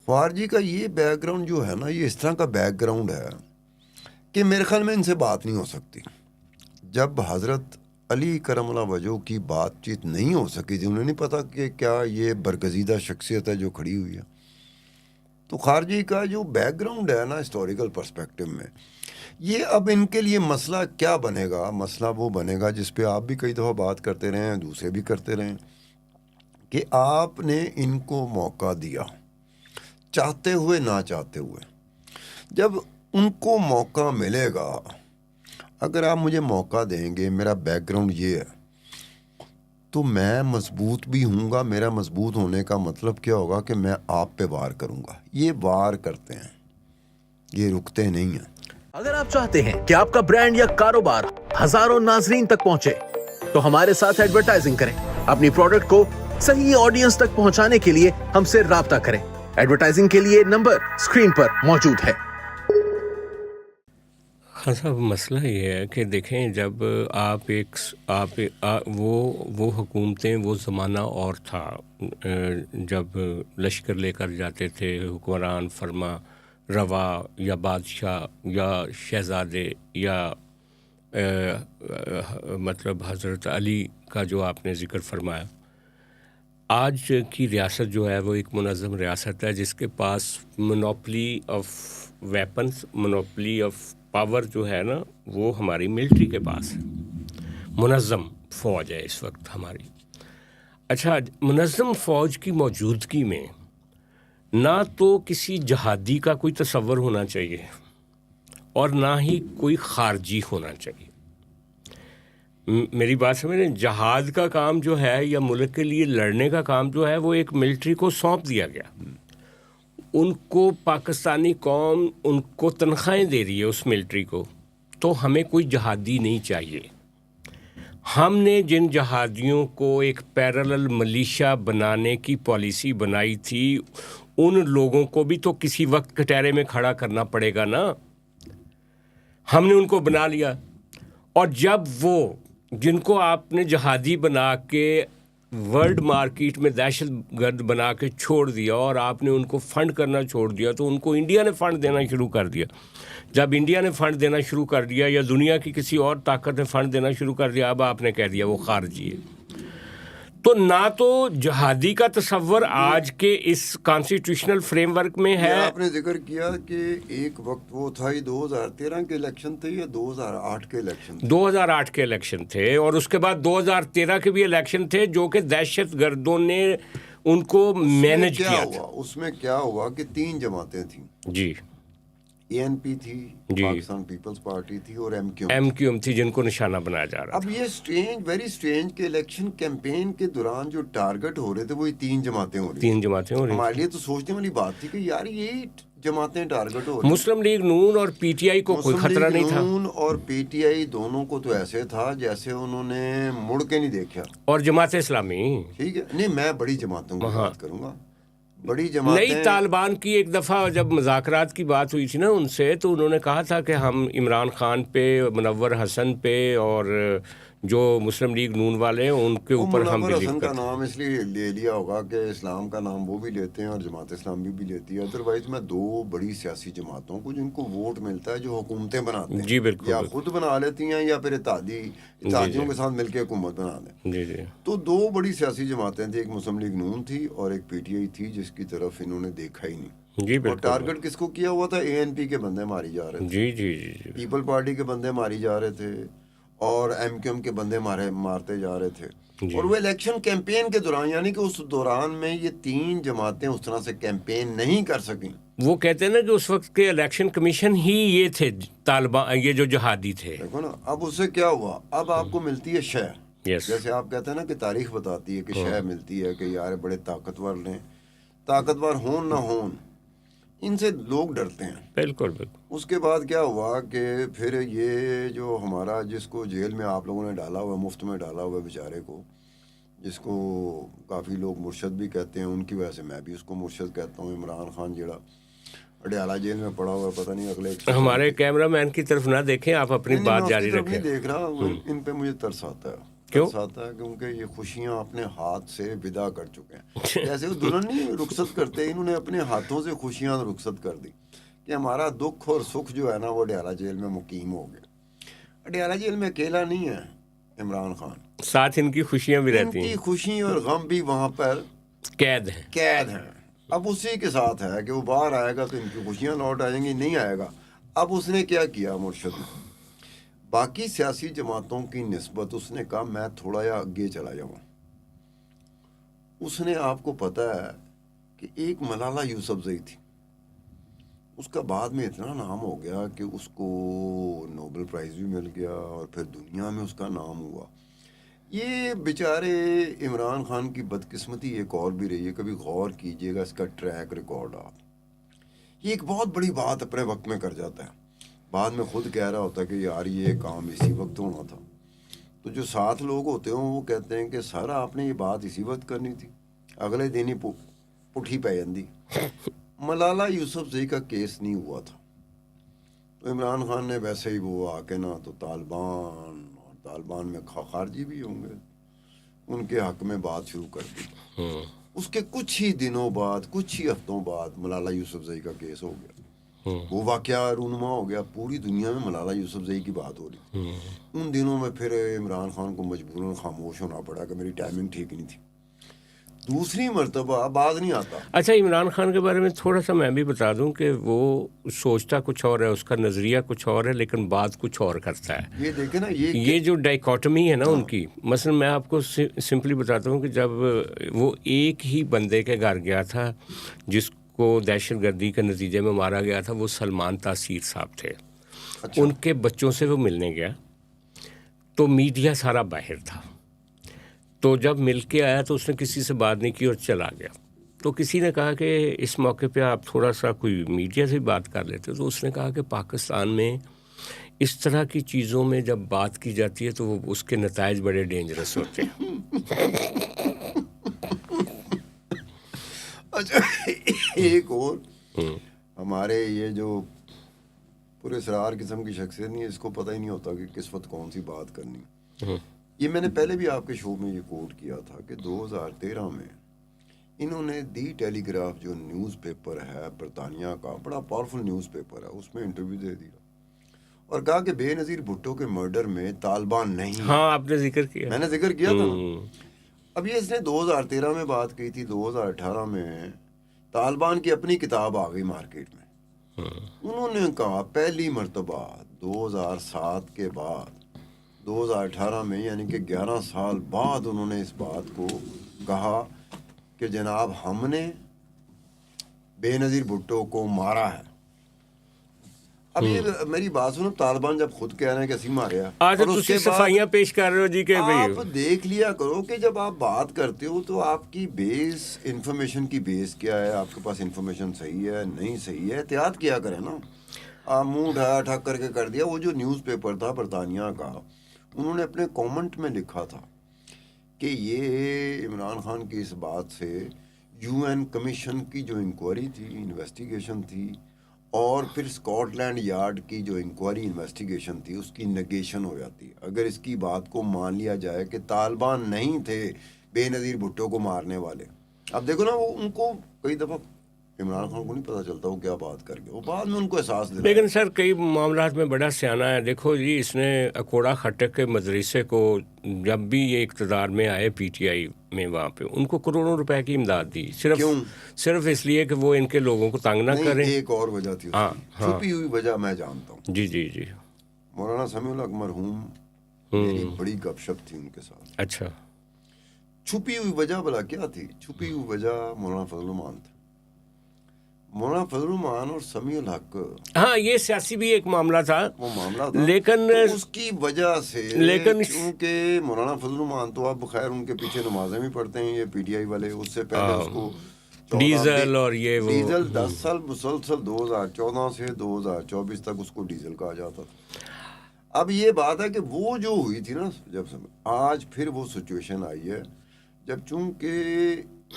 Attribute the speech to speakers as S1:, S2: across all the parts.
S1: फवाद जी का ये बैकग्राउंड जो है ना, ये इस तरह का बैकग्राउंड है कि मेरे ख्याल में इनसे बात नहीं हो सकती। जब हज़रत अली करमल्लाह वजह की बातचीत नहीं हो सकी थी, उन्हें नहीं पता कि क्या ये बरगजीदा शख्सियत है जो खड़ी हुई है। तो खारजी का जो बैकग्राउंड है ना हिस्टोरिकल पर्सपेक्टिव में, ये अब इनके लिए मसला क्या बनेगा? मसला वो बनेगा जिस पे आप भी कई दफ़ा बात करते रहे हैं, दूसरे भी करते रहे, कि आपने इनको मौका दिया, चाहते हुए ना चाहते हुए। जब उनको मौका मिलेगा, अगर आप मुझे मौका देंगे, मेरा बैकग्राउंड ये है, तो मैं मजबूत भी हूँगा। मेरा मजबूत होने का मतलब क्या होगा कि मैं आप पे वार करूँगा। ये वार करते हैं, ये रुकते नहीं हैं।
S2: अगर आप चाहते हैं कि आपका ब्रांड या कारोबार हजारों नाजरीन तक पहुंचे, तो हमारे साथ एडवर्टाइजिंग करें। अपनी प्रोडक्ट को सही ऑडियंस तक पहुंचाने के लिए हमसे राब्ता करें। एडवर्टाइजिंग के लिए नंबर स्क्रीन पर मौजूद है।
S3: हाँ साहब, मसला ये है कि देखें, जब वो हुकूमतें, वो ज़माना और था जब लश्कर लेकर जाते थे हुक्मरान फरमा रवा या बादशाह या शहज़ादे या मतलब हज़रत अली का जो आपने ज़िक्र फरमाया। आज की रियासत जो है वो एक मुनज़्ज़म रियासत है जिसके पास monopoly of weapons, monopoly of power जो है ना, वो हमारी मिलिट्री के पास है। मुनज़्ज़म फ़ौज है इस वक्त हमारी। अच्छा, मुनज़्ज़म फ़ौज की मौजूदगी में ना तो किसी जहादी का कोई तसव्वुर होना चाहिए और ना ही कोई खारजी होना चाहिए। मेरी बात समझें, जहाद का काम जो है या मुल्क के लिए लड़ने का काम जो है वो एक मिलिट्री को सौंप दिया गया। उनको पाकिस्तानी कौम उनको तनख्वाहें दे रही है उस मिलिट्री को, तो हमें कोई जहादी नहीं चाहिए। हमने जिन जहादियों को एक पैरेलल मलीशिया बनाने की पॉलिसी बनाई थी, उन लोगों को भी तो किसी वक्त कटहरे में खड़ा करना पड़ेगा ना। हमने उनको बना लिया, और जब वो जिनको आपने जहादी बना के वर्ल्ड मार्केट में दहशतगर्द बना के छोड़ दिया और आपने उनको फ़ंड करना छोड़ दिया, तो उनको इंडिया ने फ़ंड देना शुरू कर दिया। जब इंडिया ने फ़ंड देना शुरू कर दिया या दुनिया की किसी और ताकत ने फ़ंड देना शुरू कर दिया, अब आपने कह दिया वो खारजी है। तो ना तो जहादी का तसव्वुर आज के इस कॉन्स्टिट्यूशनल फ्रेमवर्क में है।
S1: आपने जिक्र किया कि एक वक्त वो था, ये 2013 के इलेक्शन थे या 2008 के इलेक्शन थे?
S3: 2008 के इलेक्शन थे, और उसके बाद 2013 के भी इलेक्शन थे जो कि दहशतगर्दों ने उनको मैनेज किया था।
S1: उसमें क्या हुआ कि 3 जमातें थी
S3: जी,
S1: ANP थी, पाकिस्तान पीपल्स पार्टी थी, और
S3: MQM थी, जिनको निशाना बनाया जा रहा था।
S1: अब ये वेरी स्ट्रेंज के इलेक्शन कैंपेन के दौरान जो टारगेट हो रहे थे वो 3 जमातें हो रही
S3: 3 जमातें हो रही।
S1: हमारे लिए तो सोचने वाली बात थी कि यार ये जमातें टारगेट हो रही।
S3: मुस्लिम लीग नून और PTI को कोई खतरा नहीं था।
S1: नून और PTI दोनों को तो ऐसे था जैसे उन्होंने मुड़ के नहीं देखा।
S3: और जमात इस्लामी,
S1: ठीक है, नहीं मैं बड़ी जमातों की बात करूंगा, बड़ी जमातें।
S3: नई तालिबान की एक दफ़ा जब मुज़ाकरात की बात हुई थी ना उनसे, तो उन्होंने कहा था कि हम इमरान खान पे, मुनव्वर हसन पे और जो मुस्लिम लीग नून वाले हैं उनके ऊपर हम बिलीव
S1: हसन
S3: करते
S1: का नाम इसलिए ले लिया होगा कि इस्लाम का नाम वो भी लेते हैं और जमात इस्लामी भी लेती है। अदरवाइज मैं 2 बड़ी सियासी जमातों को जिनको वोट मिलता है, जो हुकूमतें बनाते हैं,
S3: जी बिल्कुल,
S1: या खुद बना लेती हैं या फिर इत्तेहादियों के साथ मिलकर हुकूमत बना दें।
S3: जी जी।
S1: तो 2 बड़ी सियासी जमातें थी, एक मुस्लिम लीग नून थी और एक PTI थी, जिसकी तरफ इन्होंने देखा ही नहीं।
S3: जी
S1: और
S3: बिल्कुल।
S1: टारगेट किसको किया हुआ था? ANP के बंदे मारी जा रहे थे,
S3: जी जी जी जी।
S1: पीपल पार्टी के बंदे मारी जा रहे थे, और MQM के बंदे मारते जा रहे थे। और वो इलेक्शन कैंपेन के दौरान, यानी कि उस दौरान में ये 3 जमातें उस तरह से कैंपेन नहीं कर सकी।
S3: वो कहते हैं ना कि उस वक्त के इलेक्शन कमीशन ही ये थे तालिबान, ये जो जहादी थे।
S1: देखो ना, अब उससे क्या हुआ, अब आपको मिलती है शय।
S3: यस।
S1: जैसे आप कहते हैं ना कि तारीख बताती है कि शय मिलती है कि यार बड़े ताकतवर ने, ताकतवर होन ना होन, इनसे लोग डरते हैं।
S3: बिल्कुल बिल्कुल।
S1: उसके बाद क्या हुआ कि फिर ये जो हमारा, जिसको जेल में आप लोगों ने डाला हुआ, मुफ्त में डाला हुआ बेचारे को, जिसको काफ़ी लोग मुर्शद भी कहते हैं, उनकी वजह से मैं भी उसको मुर्शद कहता हूँ, इमरान खान जेड़ा अडयाला जेल में पड़ा हुआ, पता नहीं अगले
S3: हमारे कैमरामैन की तरफ ना देखें, आप अपनी बात जारी रखें।
S1: नहीं देख रहा, इन पे मुझे तरस आता है।
S3: क्यों?
S1: तरस आता है क्योंकि ये खुशियां अपने हाथ से विदा कर चुके हैं। जैसे वो दुल्हन नहीं रुखसत करते, इन्होंने अपने हाथों से खुशियां रुखसत कर दी कि हमारा दुख और सुख जो है ना वो अडयाला जेल में मुकीम हो गया। अडयाला जेल में अकेला नहीं है इमरान खान,
S3: साथ इनकी खुशियां भी रहती
S1: इनकी
S3: हैं,
S1: खुशी और गम भी वहाँ पर
S3: कैद हैं।
S1: कैद हैं। अब उसी के साथ है कि वो बाहर आएगा तो इनकी खुशियां लौट आ जाएंगी, नहीं आएगा। अब उसने क्या किया मुर्शद ने, बाकी सियासी जमातों की निस्बत उसने कहा मैं थोड़ा या आगे चला जाऊँ। उसने, आपको पता है कि एक मलाला यूसुफजई थी, उसका बाद में इतना नाम हो गया कि उसको नोबेल प्राइज़ भी मिल गया और फिर दुनिया में उसका नाम हुआ। ये बेचारे इमरान खान की बदकिस्मती एक और भी रही है, कभी गौर कीजिएगा इसका ट्रैक रिकॉर्ड आप। ये एक बहुत बड़ी बात अपने वक्त में कर जाता है, बाद में खुद कह रहा होता है कि यार ये काम इसी वक्त होना था। तो जो साथ लोग होते हैं वो कहते हैं कि सर आपने ये बात इसी वक्त करनी थी, अगले दिन ही पुठी पै जाती। मलाला यूसुफजई का केस नहीं हुआ था तो इमरान खान ने वैसे ही वो आके ना तो तालिबान में खारजी भी होंगे, उनके हक में बात शुरू कर दी। उसके कुछ ही दिनों बाद, कुछ ही हफ्तों बाद मलाला यूसुफजई का केस हो गया। वो वाकया रूनुमा हो गया, पूरी दुनिया में मलाला यूसुफजई की बात हो रही। उन दिनों में फिर इमरान खान को मजबूरन खामोश होना पड़ा कि मेरी टाइमिंग ठीक नहीं थी। दूसरी मरतबा बात नहीं आता।
S3: अच्छा, इमरान खान के बारे में थोड़ा सा मैं भी बता दूं कि वो सोचता कुछ और है, उसका नज़रिया कुछ और है, लेकिन बात कुछ और करता है।
S1: ये देखे ना,
S3: ये जो डाइकोटमी है ना उनकी, मसलन मैं आपको सिंपली बताता हूँ कि जब वो एक ही बंदे के घर गया था जिसको दहशतगर्दी के नतीजे में मारा गया था, वो सलमान तासीर साहब थे।
S1: अच्छा।
S3: उनके बच्चों से वो मिलने गया तो मीडिया सारा बाहर था, तो जब मिल के आया तो उसने किसी से बात नहीं की और चला गया। तो किसी ने कहा कि इस मौके पे आप थोड़ा सा कोई मीडिया से बात कर लेते, तो उसने कहा कि पाकिस्तान में इस तरह की चीज़ों में जब बात की जाती है तो वो उसके नताइज बड़े डेंजरस होते हैं।
S1: अच्छा, एक और हमारे ये जो पूरे सरार किस्म की शख्सियत नहीं है, इसको पता ही नहीं होता कि किस वक्त कौन सी बात करनी। ये मैंने पहले भी आपके शो में ये कोट किया था कि 2013 में इन्होंने दी टेलीग्राफ जो न्यूज़पेपर है बरतानिया का, बड़ा पावरफुल न्यूज़पेपर है, उसमें इंटरव्यू दे दिया और कहा कि बेनज़ीर भुट्टो के मर्डर में तालिबान नहीं।
S3: हाँ, आपने जिक्र किया,
S1: मैंने जिक्र किया था ना। अब ये इसने 2013 में बात की थी, 2018 में तालिबान की अपनी किताब आ गई मार्केट में। उन्होंने कहा पहली मर्तबा 2007 के बाद 2018 में, यानी कि 11 साल बाद उन्होंने इस बात को कहा कि जनाब हमने बेनज़ीर भुट्टो को मारा है। अब ये मेरी बात सुनो, तालिबान जब खुद कह रहे हैं कि ਅਸੀਂ मारे
S3: आज तो सफाइयां पेश कर रहे हो जी के
S1: आप देख लिया करो कि जब आप बात करते हो तो आपकी बेस, इंफॉर्मेशन की बेस क्या है, आपके पास इंफॉर्मेशन सही है नहीं सही है, एहतियात किया करें ना। आप मुंह ढा ठक करके कर दिया। वो जो न्यूज़पेपर था बरतानिया का, उन्होंने अपने कमेंट में लिखा था कि ये इमरान खान की इस बात से यूएन कमीशन की जो इंक्वायरी थी, इन्वेस्टिगेशन थी, और फिर स्कॉटलैंड यार्ड की जो इंक्वायरी इन्वेस्टिगेशन थी, उसकी नेगेशन हो जाती अगर इसकी बात को मान लिया जाए कि तालिबान नहीं थे बेनज़ीर भुट्टो को मारने वाले। अब देखो ना, वो उनको कई दफ़ा इमरान खान को नहीं पता चलता वो क्या बात कर गया, वो बाद में उनको एहसास दिलाया।
S3: लेकिन सर कई मामलात में बड़ा सियाना है। देखो जी, इसने अकोड़ा खटक के मदरसे को जब भी ये इक़्तिदार में आए पीटीआई में, वहाँ पे उनको करोड़ों रुपए की इमदाद दी, सिर्फ इसलिए कि वो इनके लोगों को तंग ना करें।
S1: एक और वजह थी, छुपी हुई वजह मैं जानता हूँ।
S3: जी जी जी।
S1: मौलाना समीउल हक मरहूम, मेरी बड़ी गपशप थी उनके साथ।
S3: अच्छा,
S1: छुपी हुई वजह भला क्या थी? छुपी हुई वजह मौलाना फजल मान था। मौलाना फजल मान और समीउल हक,
S3: हाँ, ये सियासी भी एक मामला था,
S1: वो मामला था,
S3: लेकिन
S1: तो उसकी वजह से, लेकिन क्योंकि मौलाना फजल मान तो अब खैर उनके पीछे नमाजें भी पढ़ते हैं ये पीटीआई वाले, उससे पहले उसको
S3: डीजल और ये वो
S1: डीजल 10 साल मुसलसल 2014 से 2024 तक उसको डीजल कहा जाता था। अब ये बात है कि वो जो हुई थी ना, जब आज फिर वो सिचुएशन आई है जब चूंकि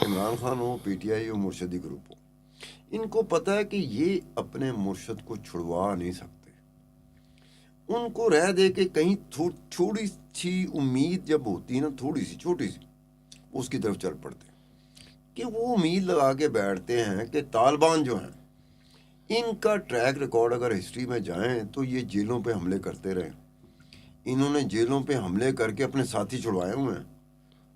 S1: इमरान खान हो, पीटीआई हो, मुर्शदी ग्रुप हो, इनको पता है कि ये अपने मुर्शद को छुड़वा नहीं सकते। उनको रह दे के कहीं थोड़ी सी उम्मीद जब होती है ना, थोड़ी सी छोटी सी, उसकी तरफ चल पड़ते हैं कि वो उम्मीद लगा के बैठते हैं कि तालिबान जो हैं इनका ट्रैक रिकॉर्ड अगर हिस्ट्री में जाएं तो ये जेलों पे हमले करते रहे, इन्होंने जेलों पे हमले करके अपने साथी छुड़वाए हुए हैं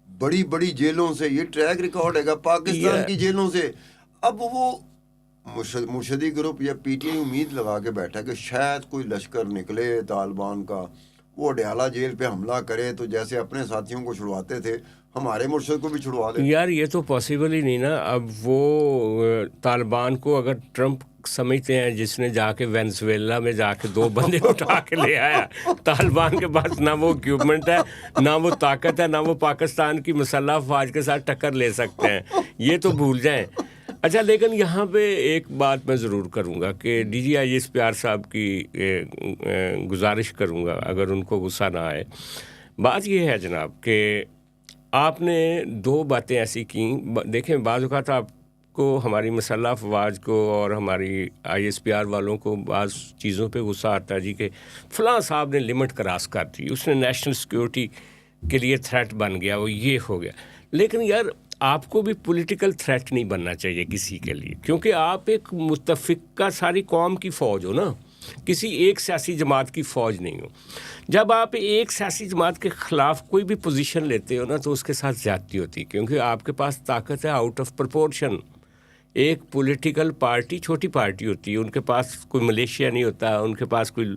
S1: बड़ी बड़ी जेलों से, ये ट्रैक रिकॉर्ड है पाकिस्तान की जेलों से। अब वो मुर्शदी ग्रुप या पीटीआई उम्मीद लगा के बैठा कि शायद कोई लश्कर निकले तालिबान का, वो अडयाला जेल पे हमला करे तो जैसे अपने साथियों को छुड़वाते थे हमारे मुर्शद को भी छुड़वा दे।
S3: यार ये तो पॉसिबल ही नहीं ना। अब वो तालिबान को अगर ट्रंप समझते हैं जिसने जाके वेनेजुएला में जाके 2 बंदे उठा के ले आया, तालिबान के पास ना वो इक्विपमेंट है, ना वो ताकत है, ना वो पाकिस्तान की मुसल्लह अफवाज के साथ टक्कर ले सकते हैं, ये तो भूल जाएं। अच्छा, लेकिन यहाँ पे एक बात मैं ज़रूर करूँगा कि DGI प्यार साहब की गुजारिश करूँगा, अगर उनको गुस्सा ना आए। बात ये है जनाब कि आपने 2 बातें ऐसी की, देखें बाज़ औक़ात आपको हमारी मुसल्लह अफवाज को और हमारी ISPR वालों को बाज़ चीज़ों पे गुस्सा आता है जी कि फ़लाँ साहब ने लिमिट क्रॉस कर दी, उसने नेशनल सिक्योरिटी के लिए थ्रेट बन गया, वो ये हो गया। लेकिन यार आपको भी पॉलिटिकल थ्रेट नहीं बनना चाहिए किसी के लिए, क्योंकि आप एक मुत्तफ़िका सारी कौम की फ़ौज हो ना, किसी एक सियासी जमात की फ़ौज नहीं हो। जब आप एक सियासी जमात के ख़िलाफ़ कोई भी पोजीशन लेते हो ना तो उसके साथ ज़्यादती होती है, क्योंकि आपके पास ताकत है आउट ऑफ प्रपोर्शन। एक पॉलिटिकल पार्टी छोटी पार्टी होती है, उनके पास कोई मलेशिया नहीं होता, उनके पास कोई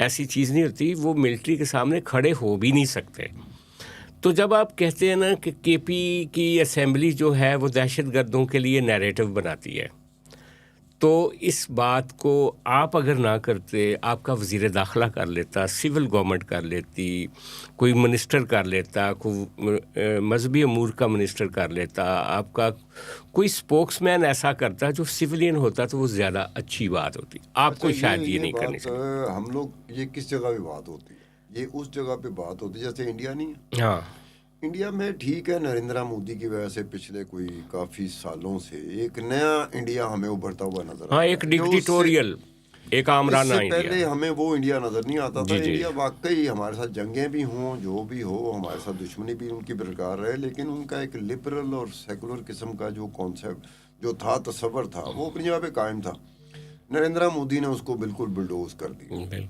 S3: ऐसी चीज़ नहीं होती, वो मिलिट्री के सामने खड़े हो भी नहीं सकते। तो जब आप कहते हैं ना कि KP की असेंबली जो है वो दहशतगर्दों के लिए नैरेटिव बनाती है, तो इस बात को आप अगर ना करते, आपका वज़ीर दाखिला कर लेता, सिविल गवर्नमेंट कर लेती, कोई मिनिस्टर कर लेता, कोई मजहबी अमूर का मिनिस्टर कर लेता, आपका कोई स्पोक्समैन ऐसा करता जो सिविलियन होता, तो वो ज़्यादा अच्छी बात होती। आपको शायद ये नहीं करनी चाहिए।
S1: हम लोग ये किस जगह पे बात होती है, ये उस जगह पे बात होती है जैसे इंडिया नहीं है।
S3: हाँ,
S1: इंडिया में ठीक है, नरेंद्र मोदी की वजह से पिछले कोई काफ़ी सालों से एक नया इंडिया हमें उभरता हुआ नजर आता
S3: हाँ,
S1: है।
S3: एक डिक्टेटोरियल, एक आमराना
S1: इससे पहले
S3: इंडिया।
S1: हमें वो इंडिया नज़र नहीं आता था।
S3: जी, जी।
S1: इंडिया वाकई हमारे साथ जंगें भी हों, जो भी हो, हमारे साथ दुश्मनी भी उनकी बरकरार रहे, लेकिन उनका एक लिबरल और सेकुलर किस्म का जो कॉन्सेप्ट जो था, तस्वर था, वो अपनी जगह पे कायम था। नरेंद्र मोदी ने उसको बिल्कुल बुलडोज कर दिया।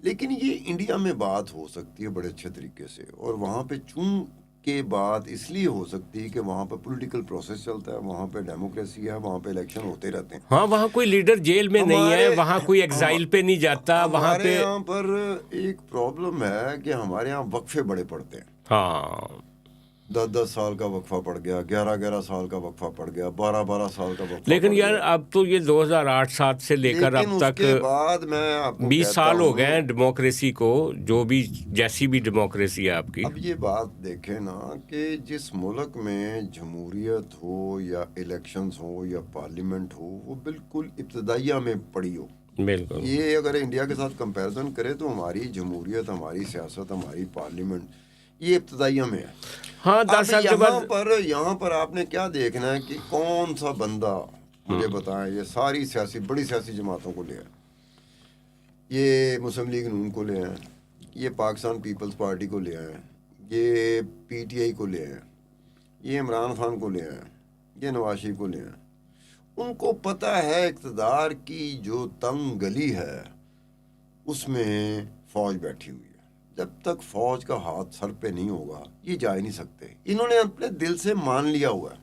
S1: लेकिन ये इंडिया में बात हो सकती है बड़े अच्छे तरीके से, और वहाँ पे चूं के बात इसलिए हो सकती है कि वहाँ पे पॉलिटिकल प्रोसेस चलता है, वहाँ पे डेमोक्रेसी है, वहाँ पे इलेक्शन होते रहते हैं।
S3: हाँ, वहाँ कोई लीडर जेल में नहीं है, वहाँ कोई एग्जाइल पे नहीं जाता, वहाँ पे
S1: यहाँ पर एक प्रॉब्लम है कि हमारे यहाँ वक्फे बड़े पड़ते हैं।
S3: हाँ,
S1: 10-10 साल का वक्फा पड़ गया, 11-11 साल का वक्फा पड़ गया, 12-12 साल का वक्फा
S3: लेकिन
S1: पड़
S3: यार
S1: गया।
S3: अब तो ये 2008-7 से लेकर
S1: लेकिन
S3: अब
S1: उसके
S3: तक
S1: बाद मैं आपको
S3: 20
S1: कहता
S3: साल हो
S1: हूँ,
S3: गए हैं डेमोक्रेसी को, जो भी जैसी भी डेमोक्रेसी है आपकी।
S1: अब ये बात देखें ना कि जिस मुल्क में जमहूरियत हो या इलेक्शंस हो या पार्लियामेंट हो, वो बिल्कुल इब्तदाइया में पड़ी हो।
S3: बिल्कुल,
S1: ये अगर इंडिया के साथ कंपैरिजन करें तो हमारी जमहूरियत, हमारी सियासत, हमारी पार्लियामेंट ये इब्तदाइया में है।
S3: हाँ, 10 साल के बाद
S1: यहाँ पर आपने क्या देखना है कि कौन सा बंदा, मुझे बताएं, ये सारी सियासी बड़ी सियासी जमातों को ले आए, ये मुस्लिम लीग नून को ले आए, ये पाकिस्तान पीपल्स पार्टी को ले आए, ये PTI को ले आए, ये इमरान खान को ले आए, ये नवाज शरीफ को ले आए। उनको पता है इक़्तिदार की जो तंग गली है उसमें फौज बैठी हुई है, जब तक फौज का हाथ सर पे नहीं होगा ये जा ही नहीं सकते। इन्होंने अपने दिल से मान लिया हुआ है